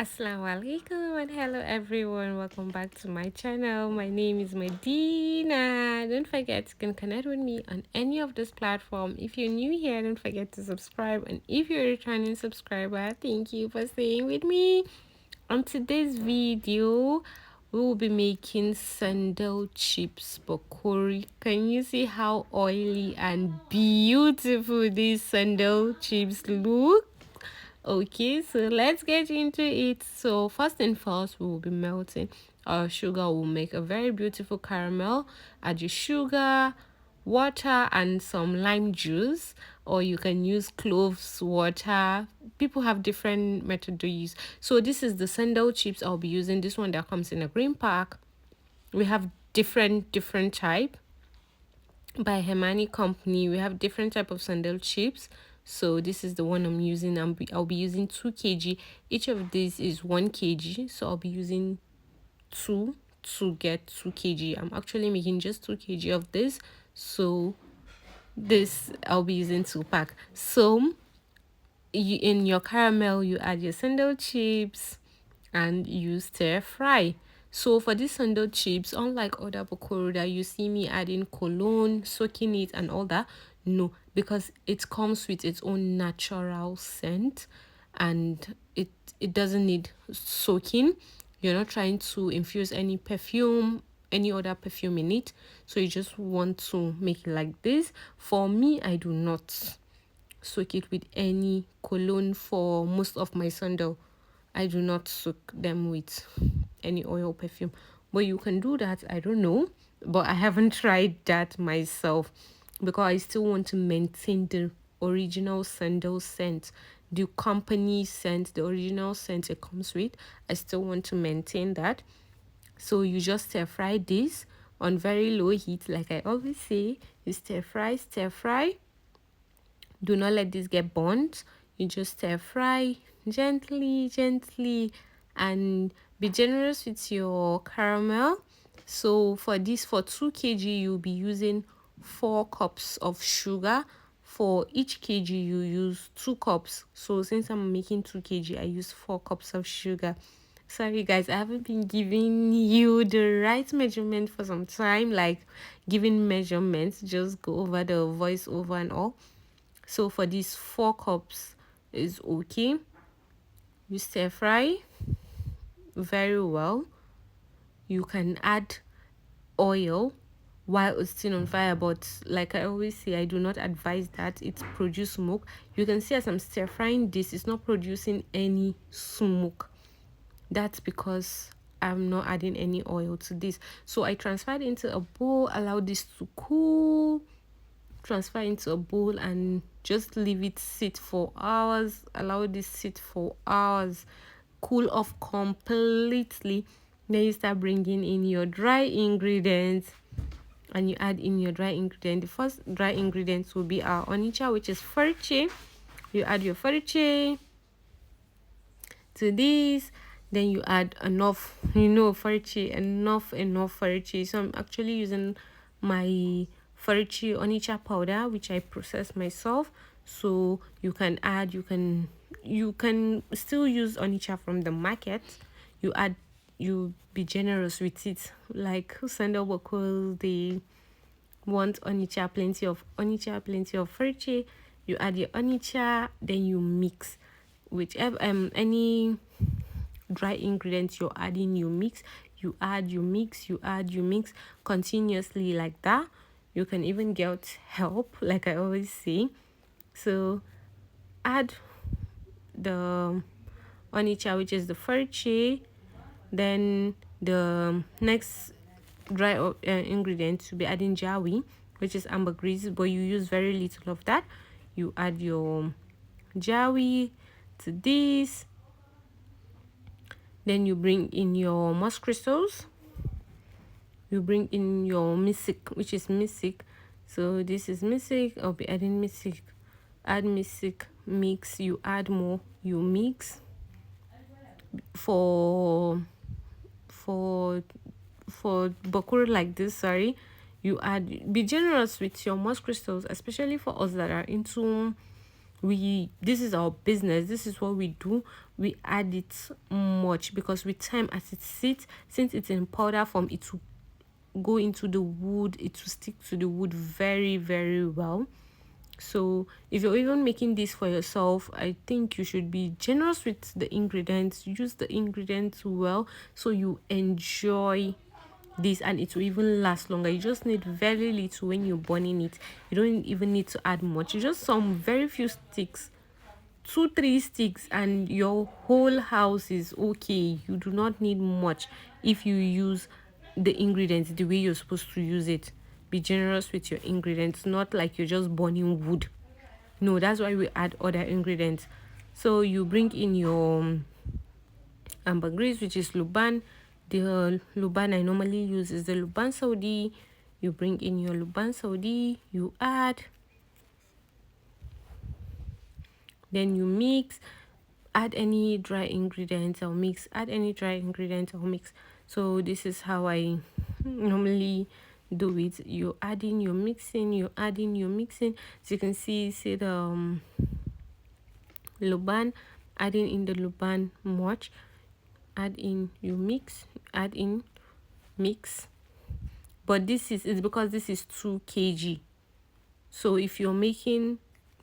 Assalamu alaikum and hello everyone. Welcome back to my channel. My name is Medina. Don't forget you can connect with me on any of this platform. If you're new here, don't forget to subscribe, and if you're a returning subscriber, thank you for staying with me. On today's video, we will be making sandal chips bakhoor. Can you see how oily and beautiful these sandal chips look? Okay, so let's get into it. So first and first, we will be melting our sugar. Will make a very beautiful caramel. Add your sugar, water, and some lime juice, or you can use cloves water. People have different method to use. So this is the sandal chips I'll be using. This one that comes in a green pack. We have different type by Hemani company. We have different type of sandal chips. So this is the one I'm using. I'll be using 2 kg. Each of these is 1 kg, so I'll be using two to get 2 kg. I'm actually making just 2 kg of this, so this I'll be using 2 pack. So in your caramel, you add your sandal chips and you stir fry. So for this sandal chips, unlike other bakhoor that you see me adding cologne, soaking it and all that, no, because it comes with its own natural scent, and it doesn't need soaking. You're not trying to infuse any perfume, any other perfume in it, so you just want to make it like this. For me, I do not soak it with any cologne. For most of my sandal, I do not soak them with any oil perfume, but you can do that. I don't know, but I haven't tried that myself because I still want to maintain the original sandal scent, the company scent, the original scent it comes with. I still want to maintain that. So you just stir fry this on very low heat, like I always say. You stir fry. Do not let this get burnt. You just stir fry gently, and be generous with your caramel. So for this, for 2 kg, you'll be using 4 cups of sugar. For each kg, you use 2 cups. So since I'm making 2 kg, I use 4 cups of sugar. Sorry guys, I haven't been giving you the right measurement for some time, like giving measurements, just go over the voiceover and all. So for these 4 cups is okay. You stir fry very well. You can add oil while it's still on fire, but like I always say, I do not advise that. It produce smoke. You can see as I'm stir frying this, it's not producing any smoke. That's because I'm not adding any oil to this. So I transferred into a bowl, allow this to cool, transfer into a bowl, and just leave it sit for hours. Allow this sit for hours, cool off completely. Then you start bringing in your dry ingredients, and you add in your dry ingredient. The first dry ingredients will be our Onycha, which is Farce. You add your Farce to this. Then you add enough, Farce, enough Farce. So I'm actually using my Farce Onycha powder, which I process myself. So you can add, you can still use Onycha from the market. You add, you be generous with it. Like Sandal Bakhoor, they want Onycha, plenty of Farce. You add your Onycha, then you mix whichever any dry ingredients you're adding. You mix, you add, you mix, you add, you mix continuously like that. You can even get help, like I always say. So add the Onycha, which is the Farce. Then the next dry ingredient to be adding Jawii, which is ambergris, but you use very little of that. You add your Jawii to this. Then you bring in your Musk crystals. You bring in your misik, which is misik. So this is misik. I'll be adding misik. Add misik, mix. You add more, you mix. For bakhoor like this, sorry, you add, be generous with your Musk crystals, especially for us that are into this is our business, this is what we do. We add it much because with time, as it sits, since it's in powder form, it will go into the wood, it will stick to the wood very, very well. So if you're even making this for yourself, I think you should be generous with the ingredients. Use the ingredients well so you enjoy this, and it will even last longer. You just need very little when you're burning it. You don't even need to add much. Just some very few sticks, 2 3 sticks, and your whole house is okay. You do not need much if you use the ingredients the way you're supposed to use it. Be generous with your ingredients, not like you're just burning wood. No, that's why we add other ingredients. So you bring in your ambergris, which is Lubban. The Lubban I normally use is the Lubban Saudi. You bring in your Lubban Saudi, you add, then you mix. Add any dry ingredients, I'll mix. Add any dry ingredients, I'll mix. So this is how I normally do it. You're adding, you're mixing, you're adding, you're mixing. So you can see the Lubban, adding in the Lubban much. Add in, you mix, add in, mix. But it's because this is 2 kg. So if you're making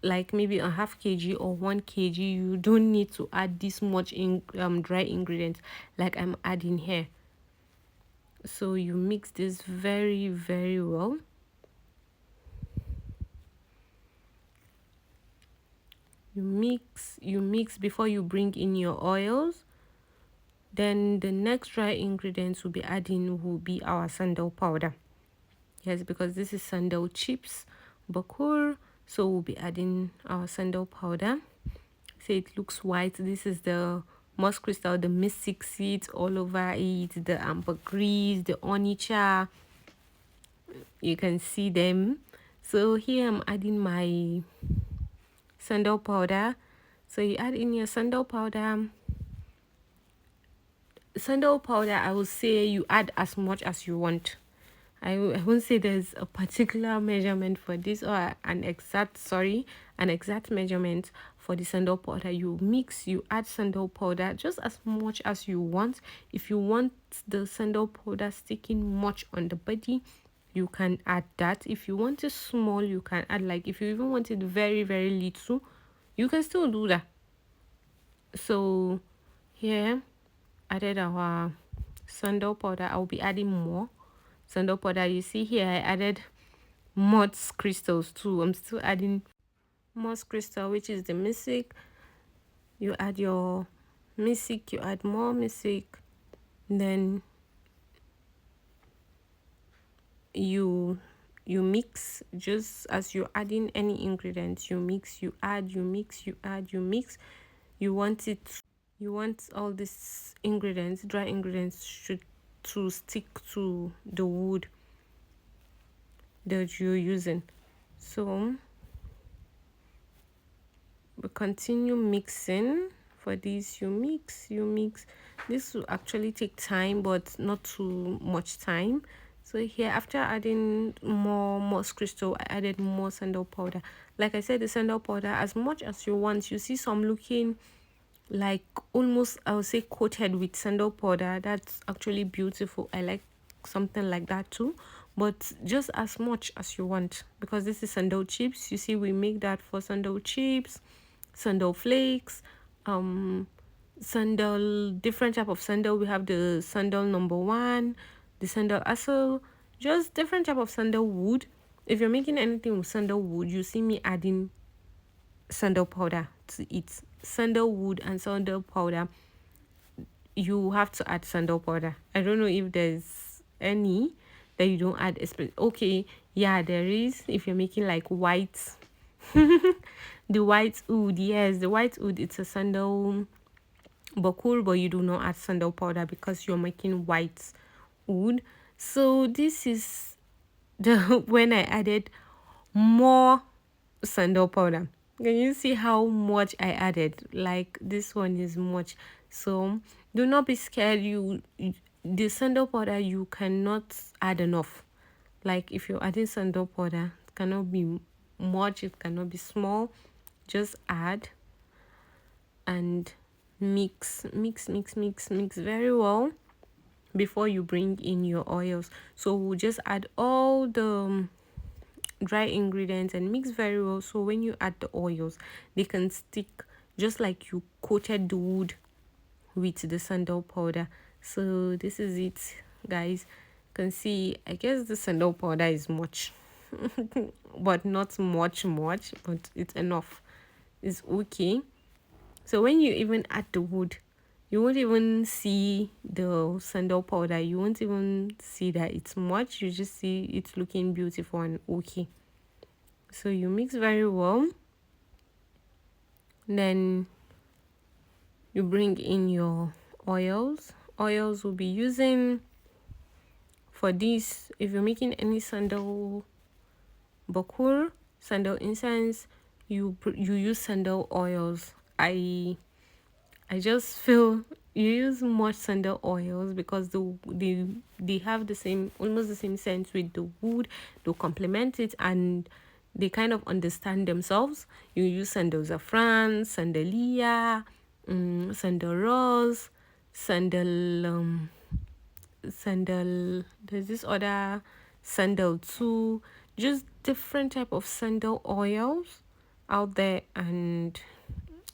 like maybe a half kg or 1 kg, you don't need to add this much in dry ingredients like I'm adding here. So you mix this very, very well. You mix before you bring in your oils. Then the next dry ingredients we'll be adding will be our sandal powder. Yes, because this is sandal chips Bakhoor. So we'll be adding our sandal powder. Say it looks white. This is the Musk crystal, the misik seeds all over it, the ambergris, the Onycha. You can see them. So here I'm adding my sandal powder. So you add in your sandal powder. Sandal powder, I will say you add as much as you want. I won't say there's a particular measurement for this or an exact measurement for the sandal powder. You mix, you add sandal powder just as much as you want. If you want the sandal powder sticking much on the body, you can add that. If you want it small, you can add, like if you even want it very, very little, you can still do that. So here, added our sandal powder. I'll be adding more sandal powder. You see here I added Musk crystals too. I'm still adding Musk crystal, which is the misik. You add your misik, you add more misik, then you mix. Just as you're adding any ingredients, you mix, you add, you mix, you add, you mix. You want all these ingredients, dry ingredients, to stick to the wood that you're using. So we continue mixing. For this, you mix. This will actually take time, but not too much time. So here, after adding more Musk crystal, I added more sandal powder. Like I said, the sandal powder, as much as you want. You see some looking like almost, I would say, coated with sandal powder. That's actually beautiful. I like something like that too, but just as much as you want, because this is sandal chips. You see, we make that for sandal chips, sandal flakes, sandal, different type of sandal. We have the sandal #1, the sandal asal, just different type of sandalwood. If you're making anything with sandalwood, you see me adding sandal powder to it. Sandalwood and sandal powder, you have to add sandal powder. I don't know if there's any that you don't add. Okay, yeah, there is. If you're making like white the white wood, yes, the white wood, it's a Sandal Bakhoor, but you do not add sandal powder because you're making white wood. So this is the when I added more sandal powder. Can you see how much I added? Like this one is much. So do not be scared. The sandal powder, you cannot add enough. Like if you're adding sandal powder, it cannot be much, it cannot be small. just add and mix very well before you bring in your oils. So we'll just add all the dry ingredients and mix very well, so when you add the oils, they can stick just like you coated the wood with the sandal powder. So this is it, guys. You can see, I guess the sandal powder is much but not much, but it's enough. It's okay. So when you even add the wood, you won't even see the sandal powder. You won't even see that it's much. You just see it's looking beautiful and okay. So you mix very well. Then you bring in your oils. Oils will be using for this. If you're making any sandal bakhoor, sandal incense, you use sandal oils. I just feel you use more sandal oils because they have the same, almost the same scent with the wood. They'll complement it and they kind of understand themselves. You use sandal saffron, sandaliya, sandal rose, sandal. There's this other sandal too. Just different type of sandal oils out there, and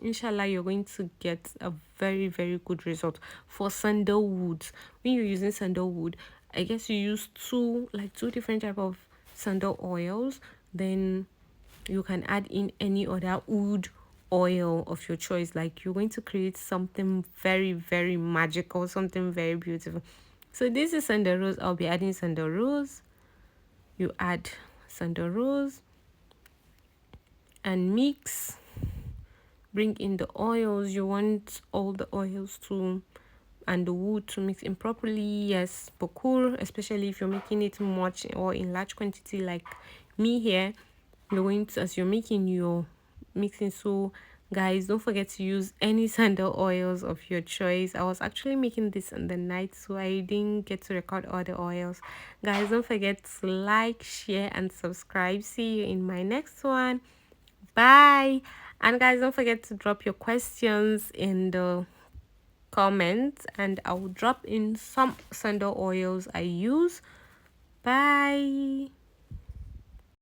inshallah you're going to get a very good result. For sandalwoods, when you're using sandalwood, I guess you use two different type of sandal oils. Then you can add in any other wood oil of your choice. Like, you're going to create something very magical, something very beautiful. So this is sandal rose. I'll be adding sandal rose. You add sandal rose and mix. Bring in the oils. You want all the oils to and the wood to mix in properly. Yes, bakhoor, especially if you're making it much or in large quantity like me here, you're going to, as you're making your mixing. So guys, don't forget to use any sandal oils of your choice. I was actually making this in the night, so I didn't get to record all the oils. Guys, don't forget to like, share and subscribe. See you in my next one. Bye. And guys, don't forget to drop your questions in the comments and I will drop in some sandal oils I use. Bye.